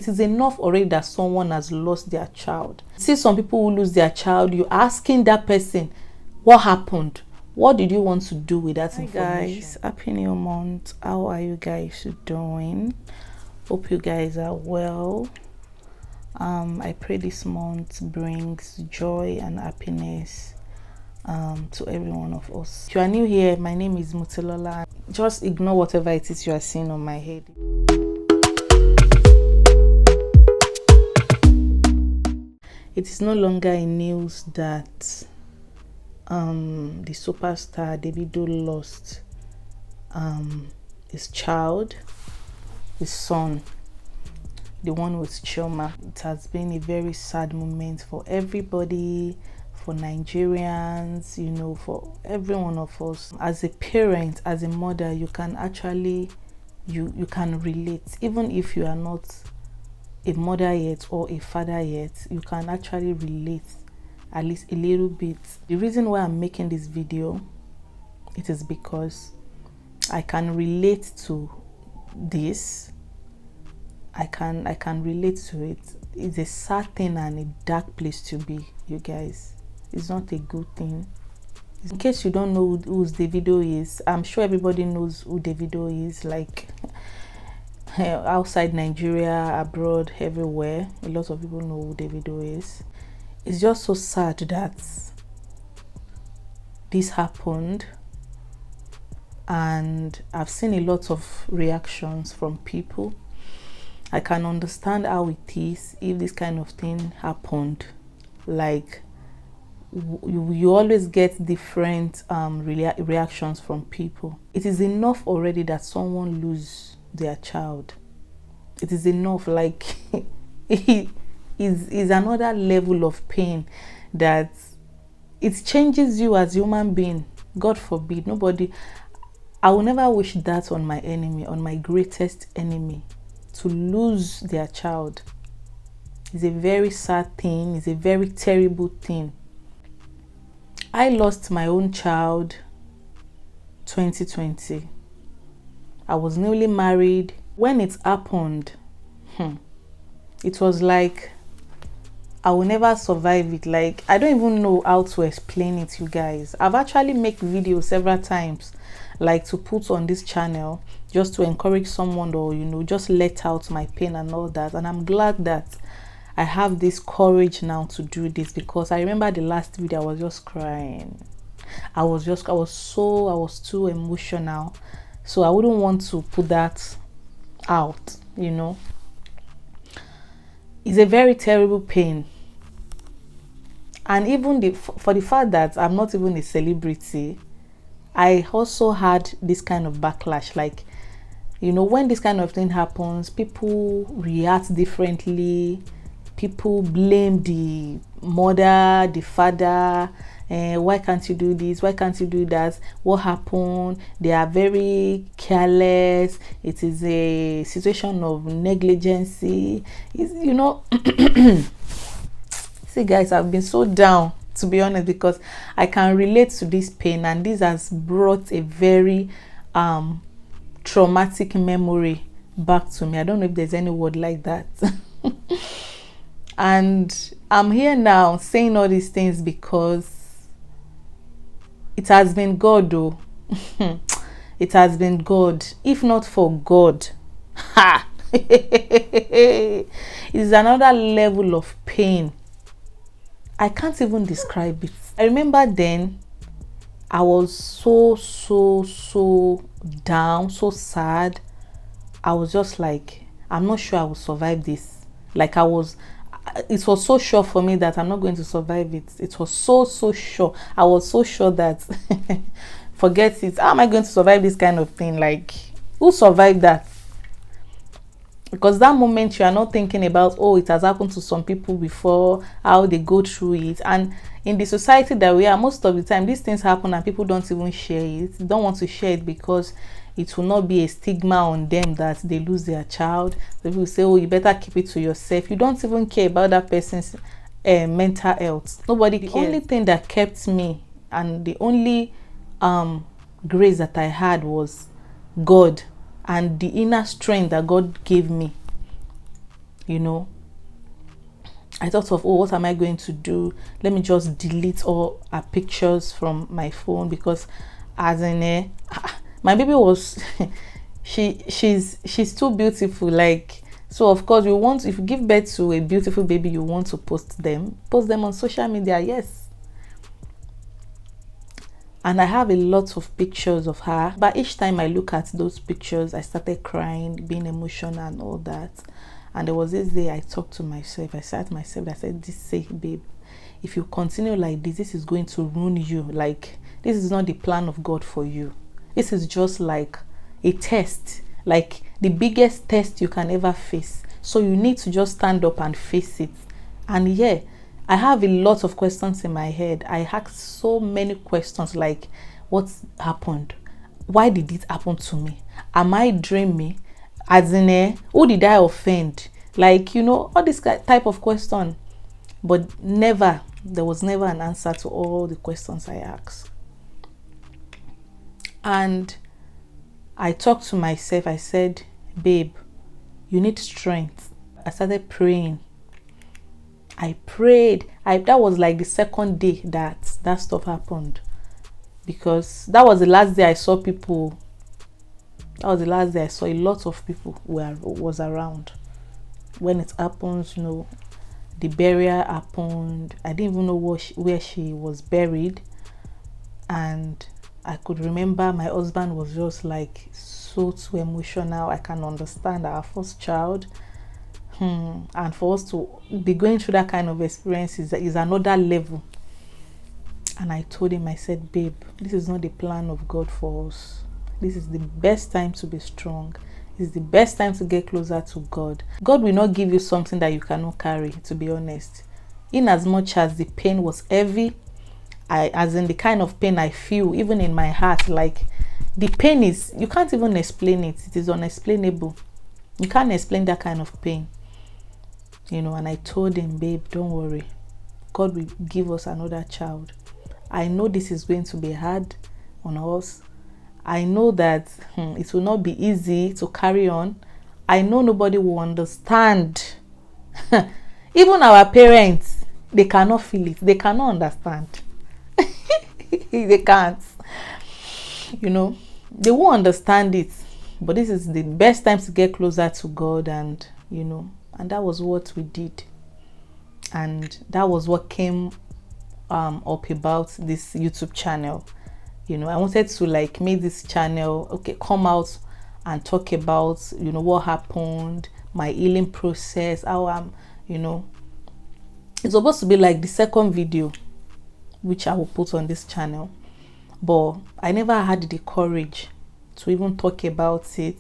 It is enough already that someone has lost their child. See some people who lose their child, you're asking that person, what happened? What did you want to do with that information? Hi guys, happy new month. How are you guys doing? Hope you guys are well. I pray this month brings joy and happiness to every one of us. If you are new here, my name is Mutilola. Just ignore whatever it is you are seeing on my head. It is no longer in news that the superstar Davido lost his child, his son, the one with Chioma. It has been a very sad moment for everybody, for Nigerians, you know, for every one of us. As a parent, as a mother, you can actually you can relate, even if you are not a mother yet or a father yet. You can actually relate at least a little bit. The reason why I'm making this video, it is because I can relate to this. I can relate to it. It's a sad thing and a dark place to be, you guys. It's not a good thing. In case you don't know who Davido is, I'm sure everybody knows who Davido is, like outside Nigeria, abroad, everywhere. A lot of people know who Davido is. It's just so sad that this happened, and I've seen a lot of reactions from people. I can understand how it is if this kind of thing happened. Like you always get different reactions from people. It is enough already that someone lose their child. It is enough. Like it is another level of pain that it changes you as a human being. God forbid. Nobody, I will never wish that on my enemy, on my greatest enemy, to lose their child. It's a very sad thing. It's a very terrible thing. I lost my own child 2020. I was newly married. When it happened, it was like I will never survive it. Like, I don't even know how to explain it, you guys. I've actually made videos several times, like to put on this channel just to encourage someone, or you know, just let out my pain and all that. And I'm glad that I have this courage now to do this, because I remember the last video I was just crying. I was too emotional, so I wouldn't want to put that out, you know. It's a very terrible pain. And even for the fact that I'm not even a celebrity, I also had this kind of backlash. Like, you know, when this kind of thing happens, people react differently. People blame the mother, the father. Why can't you do this? Why can't you do that? What happened? They are very careless. It is a situation of negligence. You know, see guys, I've been so down, to be honest, because I can relate to this pain, and this has brought a very traumatic memory back to me. I don't know if there's any word like that. And I'm here now saying all these things because it has been God, though. It has been God. If not for God, it is another level of pain. I can't even describe it. I remember then I was so down, so sad. I was just like, I'm not sure I will survive this. Like it was so sure for me that I'm not going to survive it. It was so sure. I was so sure that forget it. How am I going to survive this kind of thing? Like, who survived that? Because that moment you are not thinking about, oh, it has happened to some people before, how they go through it. And in the society that we are, most of the time these things happen and people don't even share it. They don't want to share it because it will not be a stigma on them that they lose their child. People say, oh, you better keep it to yourself. You don't even care about that person's mental health. Nobody cares. The only thing that kept me, and the only grace that I had, was God and the inner strength that God gave me. you know. I thought of, oh, what am I going to do? Let me just delete all her pictures from my phone, because as in my baby was she's too beautiful. Like, so of course you want, if you give birth to a beautiful baby, you want to post them on social media. Yes. And I have a lot of pictures of her, but each time I look at those pictures, I started crying, being emotional and all that. And there was this day I talked to myself. I said to myself, I said, babe, if you continue like this is going to ruin you. Like, this is not the plan of God for you. This is just like a test, like the biggest test you can ever face. So you need to just stand up and face it. And yeah, I have a lot of questions in my head. I asked so many questions, like, what happened? Why did it happen to me? Am I dreaming? As in, who did I offend? Like, you know, all this type of question. But there was never an answer to all the questions I asked. And I talked to myself. I said, babe, you need strength. I started praying. I prayed. That was like the second day that stuff happened, because that was the last day I saw people. That was the last day I saw a lot of people was around when it happens. You know, the burial happened. I didn't even know where she was buried, and I could remember my husband was just like so too emotional. I can understand, our first child. And for us to be going through that kind of experience is another level. And I told him, I said, babe, this is not the plan of God for us. This is the best time to be strong. This is the best time to get closer to God. God will not give you something that you cannot carry, to be honest. In as much as the pain was heavy, as in the kind of pain I feel, even in my heart, like the pain is, you can't even explain it. It is unexplainable. You can't explain that kind of pain. You know, and I told him, babe, don't worry. God will give us another child. I know this is going to be hard on us. I know that it will not be easy to carry on. I know nobody will understand. Even our parents, they cannot feel it. They cannot understand. They can't. You know, they won't understand it. But this is the best time to get closer to God, and, you know, and that was what we did. And that was what came up about this YouTube channel. You know, I wanted to like make this channel, okay, come out and talk about, you know, what happened, my healing process, how I'm, you know, it's supposed to be like the second video which I will put on this channel, but I never had the courage to even talk about it.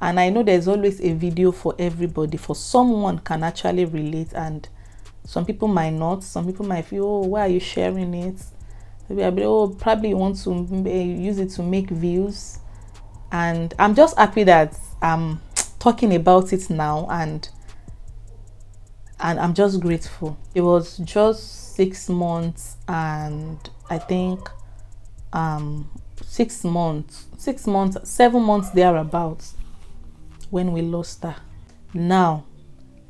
And I know there's always a video for everybody, for someone can actually relate, and some people might not. Some people might feel, oh, why are you sharing it? Maybe I'll be, oh, probably you want to use it to make views. And I'm just happy that I'm talking about it now, and I'm just grateful. It was just 6 months, and I think 7 months thereabouts when we lost her. Now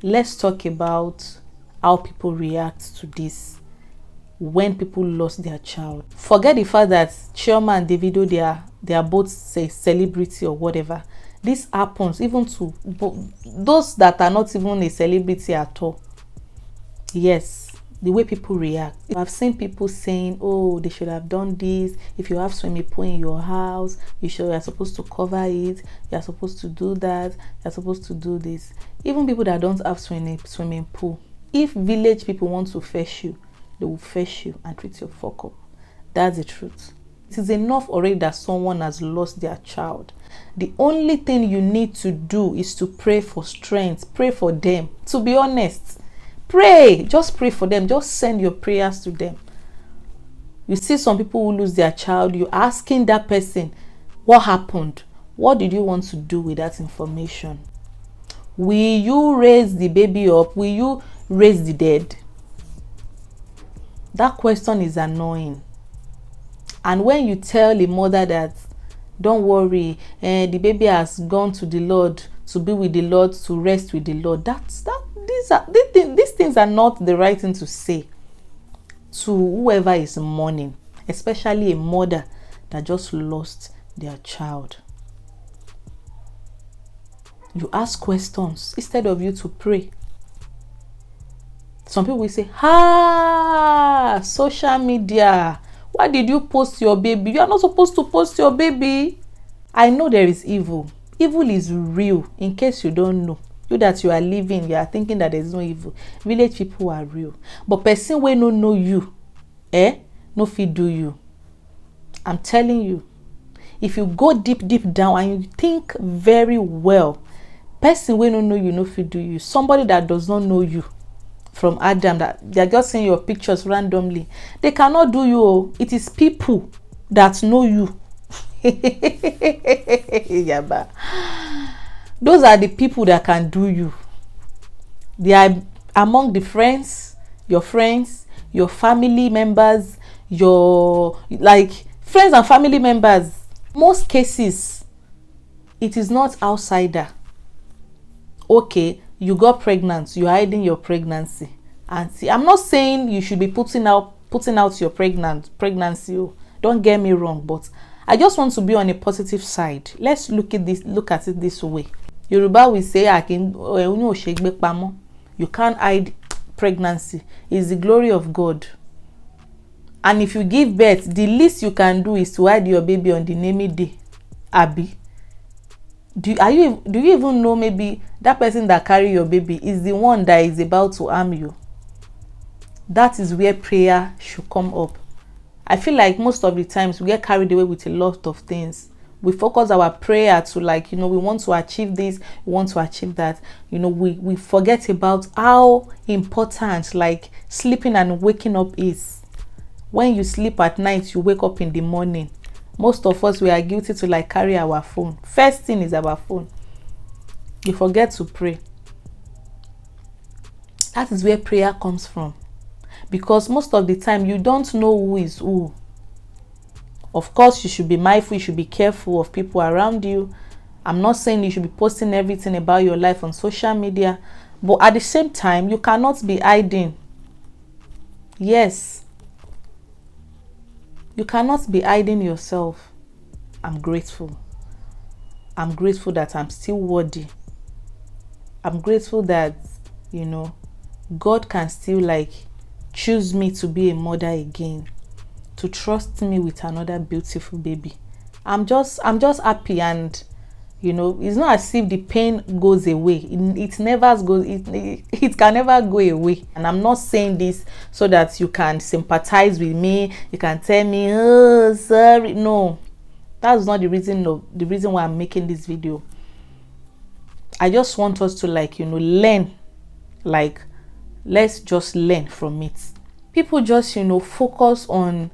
let's talk about how people react to this when people lost their child. Forget the fact that Chioma and Davido, they are both, say, celebrity or whatever. This happens even to those that are not even a celebrity at all. Yes, the way people react. I've seen people saying, oh, they should have done this. If you have swimming pool in your house, you're supposed to cover it. You're supposed to do that. You're supposed to do this. Even people that don't have swimming pool, if village people want to fetch you, they will fetch you and treat your fuck up. That's the truth. It is enough already that someone has lost their child. The only thing you need to do is to pray for strength. Pray for them. To be honest, pray. Just pray for them. Just send your prayers to them. You see some people who lose their child, you're asking that person, what happened? What did you want to do with that information? Will you raise the baby up? Will you raise the dead? That question is annoying. And when you tell a mother that, don't worry, the baby has gone to the Lord to be with the Lord, to rest with the Lord. These things are not the right thing to say to whoever is mourning, especially a mother that just lost their child. You ask questions instead of you to pray. Some people will say, social media, why did you post your baby? You are not supposed to post your baby. I know there is evil. Evil is real. In case you don't know, you that you are living, you are thinking that there is no evil. Village people are real. But person wey no know you, no fit do you. I'm telling you, if you go deep down and you think very well, person wey no know you no fit do you. Somebody that does not know you from Adam, that they are just seeing your pictures randomly, they cannot do you. It is people that know you. Yaba. Those are the people that can do you. They are among the friends, your family members, your friends and family members. Most cases, it is not outsider. Okay, you got pregnant, you're hiding your pregnancy. And see, I'm not saying you should be putting out your pregnancy. Don't get me wrong, but I just want to be on a positive side. Let's look at it this way. Yoruba will say, you can't hide pregnancy. It's the glory of God. And if you give birth, the least you can do is to hide your baby on the naming day. Abi. Do you even know maybe that person that carry your baby is the one that is about to harm you? That is where prayer should come up. I feel like most of the times we get carried away with a lot of things. We focus our prayer to we want to achieve this, we want to achieve that. We forget about how important sleeping and waking up is. When you sleep at night, you wake up in the morning. Most of us, we are guilty to carry our phone. First thing is our phone. You forget to pray. That is where prayer comes from. Because most of the time, you don't know who is who. Of course, you should be mindful, you should be careful of people around you. I'm not saying you should be posting everything about your life on social media. But at the same time, you cannot be hiding. Yes. You cannot be hiding yourself. I'm grateful. I'm grateful that I'm still worthy. I'm grateful that, God can still choose me to be a mother again, to trust me with another beautiful baby. I'm just happy, and it's not as if the pain goes away. It never goes. It can never go away. And I'm not saying this so that you can sympathize with me. You can tell me, oh, sorry. No, that's not the reason. No, the reason why I'm making this video. I just want us to learn. Let's just learn from it. People just focus on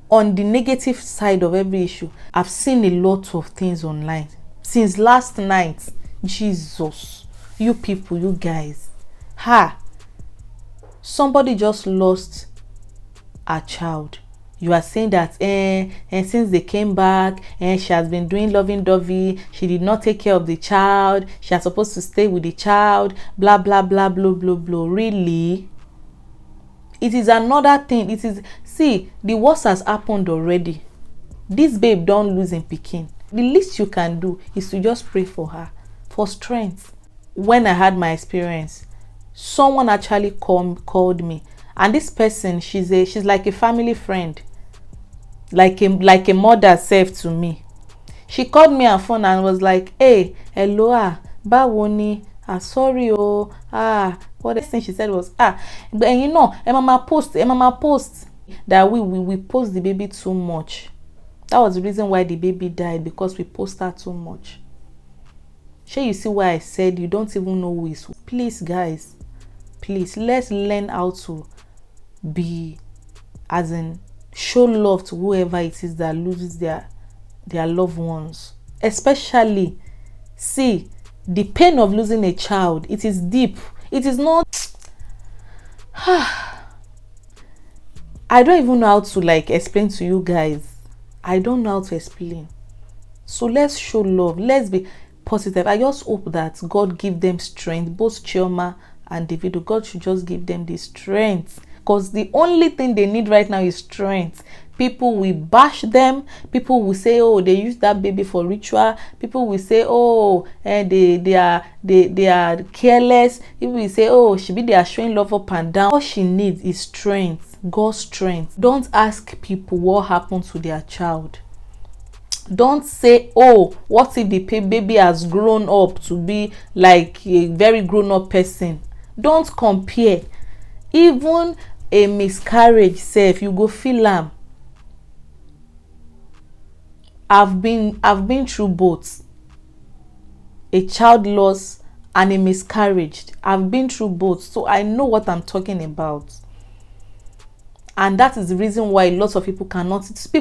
the negative side of every issue. I've seen a lot of things online since last night. Jesus, you people, you guys, somebody just lost a child. You are saying that and since they came back, she has been doing loving-dovey. She did not take care of the child. She was supposed to stay with the child. Blah blah blah blah blah blah. Really? It is another thing. See, the worst has happened already. This babe don't lose in pikin. The least you can do is to just pray for her, for strength. When I had my experience, someone actually called me, and this person, she's like a family friend, like a mother self to me. She called me on phone and was like, "Hey, hello, bawoni, sorry, what the thing she said was, but mama post that we post the baby too much. That was the reason why the baby died, because we post her too much." Sure, you see why I said you don't even know who is who. Please, guys, please, let's learn how to be, show love to whoever it is that loses their loved ones. Especially, see, the pain of losing a child, it is deep. It is not I don't even know how to explain to you guys. I don't know how to explain. So let's show love. Let's be positive. I just hope that God give them strength, both Chioma and Davido. God should just give them the strength, because the only thing they need right now is strength. People will bash them. People will say, oh, they use that baby for ritual. People will say, oh, they are careless. People will say, oh, they are showing love up and down. All she needs is strength, God's strength. Don't ask people what happened to their child. Don't say, oh, what if the baby has grown up to be like a very grown-up person. Don't compare. Even a miscarriage self, you go feel am. I've been through both, a child loss and a miscarriage. I've been through both, so I know what I'm talking about. And that is the reason why lots of people cannot. So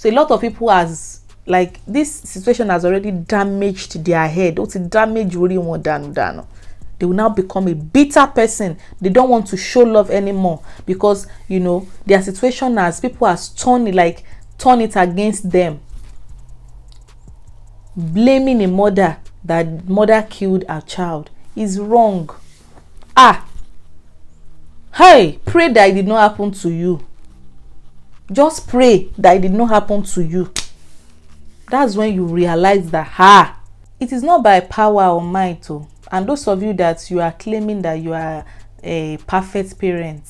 a lot of people has, like, this situation has already damaged their head. It's damage really more than. They will now become a bitter person. They don't want to show love anymore, because their situation has, people has turn it against them, blaming a mother that mother killed her child is wrong. Hey, pray that it did not happen to you. Just pray that it did not happen to you. That's when you realize that it is not by power or might. And those of you that you are claiming that you are a perfect parent,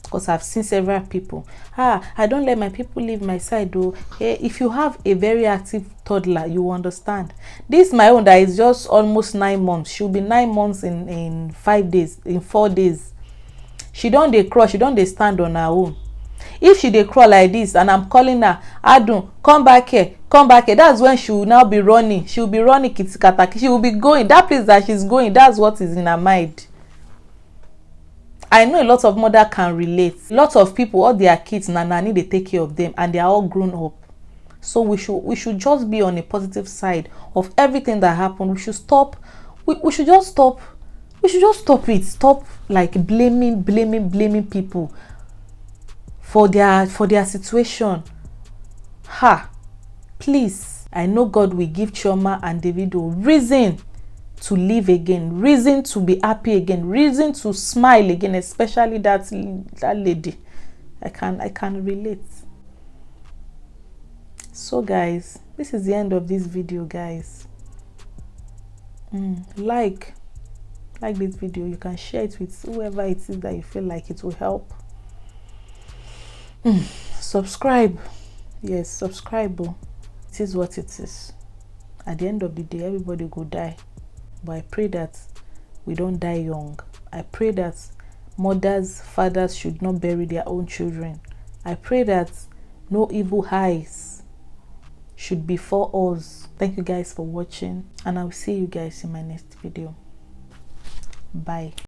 because I've seen several people, I don't let my people leave my side though. If you have a very active toddler, you understand. This my own that is just almost 9 months. She'll be 9 months in 5 days, in 4 days. She don't dey crawl, she don't dey stand on her own. If she dey crawl like this and I'm calling her, Adun, come back here, that's when she will now be running. She will be running kitikataki. She will be going that place that she's going. That's what is in her mind. I know a lot of mothers can relate. A lot of people, all their kids need to take care of them, and they are all grown up. So we should just be on a positive side of everything that happened. We should stop. We should just stop. We should just stop it. Stop like blaming people for their situation. Please. I know God will give Chioma and Davido reason to live again, reason to be happy again, reason to smile again, especially that lady. I can relate. So guys, this is the end of this video, guys. Like this video. You can share it with whoever it is that you feel like it will help. Subscribe. Yes, subscribe. It is what it is. At the end of the day, everybody go die. But I pray that we don't die young. I pray that mothers, fathers should not bury their own children. I pray that no evil eyes should befall us. Thank you guys for watching, and I will see you guys in my next video. Bye.